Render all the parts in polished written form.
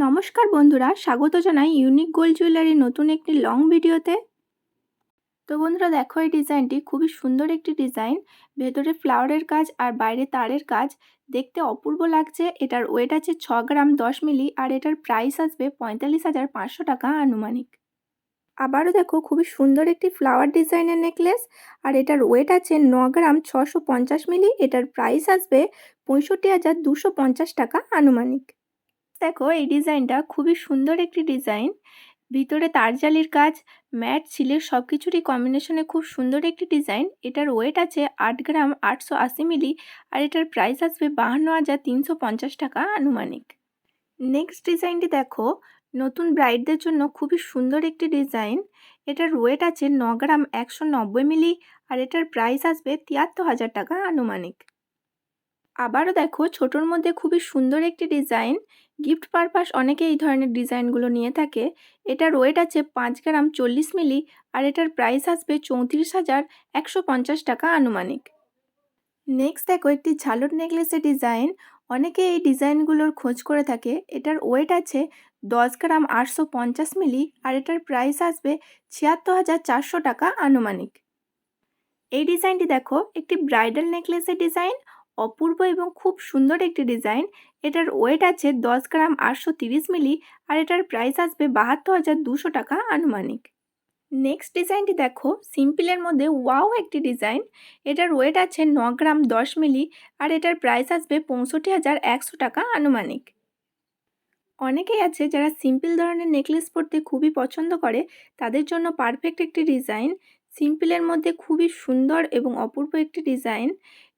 নমস্কার বন্ধুরা, স্বাগত জানাই ইউনিক গোল্ড জুয়েলারি নতুন একটি লং ভিডিওতে। তো বন্ধুরা দেখো, এই ডিজাইনটি খুবই সুন্দর একটি ডিজাইন। ভেতরে ফ্লাওয়ারের কাজ আর বাইরে তারের কাজ, দেখতে অপূর্ব লাগছে। এটার ওয়েট আছে 6 গ্রাম 10 মিলি আর এটার প্রাইস আসবে 45,500 টাকা আনুমানিক। আবারও দেখো, খুবই সুন্দর একটি ফ্লাওয়ার ডিজাইনের নেকলেস আর এটার ওয়েট আছে 9 গ্রাম 650 মিলি। এটার প্রাইস আসবে 65,250 টাকা আনুমানিক। দেখো, এই ডিজাইনটা খুবই সুন্দর একটি ডিজাইন। ভিতরে তারজালির কাজ, ম্যাট সিলের সব কিছুরই কম্বিনেশনে খুব সুন্দর একটি ডিজাইন। এটার ওয়েট আছে 8 গ্রাম 880 মিলি আর এটার প্রাইস আসবে 52,350 টাকা আনুমানিক। নেক্সট ডিজাইনটি দেখো, নতুন ব্রাইডদের জন্য খুবই সুন্দর একটি ডিজাইন। এটার ওয়েট আছে 9 গ্রাম 190 মিলি আর এটার প্রাইস আসবে 73,000 টাকা আনুমানিক। আবারও দেখো, ছোটোর মধ্যে খুবই সুন্দর একটি ডিজাইন। গিফট পারপাস অনেকে এই ধরনের ডিজাইনগুলো নিয়ে থাকে। এটার ওয়েট আছে 5 গ্রাম 40 মিলি আর এটার প্রাইস আসবে 34,150 টাকা আনুমানিক। নেক্সট দেখো, একটি ঝালর নেকলেসের ডিজাইন। অনেকে এই ডিজাইনগুলোর খোঁজ করে থাকে। এটার ওয়েট আছে 10 গ্রাম 850 মিলি আর এটার প্রাইস আসবে 76,400 টাকা আনুমানিক। এই ডিজাইনটি দেখো, একটি ব্রাইডাল নেকলেসের ডিজাইন। অপূর্ব এবং খুব সুন্দর একটি ডিজাইন। এটার ওয়েট আছে 10 গ্রাম 830 মিলি আর এটার প্রাইস আসবে 72,200 টাকা আনুমানিক। নেক্সট ডিজাইনটি দেখো, সিম্পলের মধ্যে ওয়াও একটি ডিজাইন। এটার ওয়েট আছে 9 গ্রাম 10 মিলি আর এটার প্রাইস আসবে 65,100 টাকা আনুমানিক। অনেকেই আছে যারা সিম্পল ধরনের নেকলেস পরতে খুবই পছন্দ করে, তাদের জন্য পারফেক্ট একটি ডিজাইন। সিম্পলের মধ্যে খুবই সুন্দর এবং অপূর্ব একটি ডিজাইন।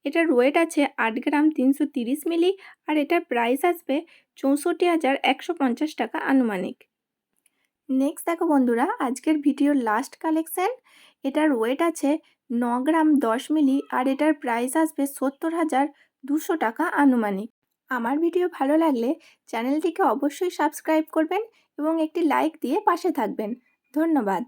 এটার ওয়েট আছে 8 গ্রাম 330 মিলি আর এটার প্রাইস আসবে 64,150 টাকা আনুমানিক। নেক্সট দেখো বন্ধুরা, আজকের ভিডিওর লাস্ট কালেকশন। এটার ওয়েট আছে 9 গ্রাম 10 মিলি আর এটার প্রাইস আসবে 70,200 টাকা আনুমানিক। আমার ভিডিও ভালো লাগলে চ্যানেলটিকে অবশ্যই সাবস্ক্রাইব করবেন এবং একটি লাইক দিয়ে পাশে থাকবেন। ধন্যবাদ।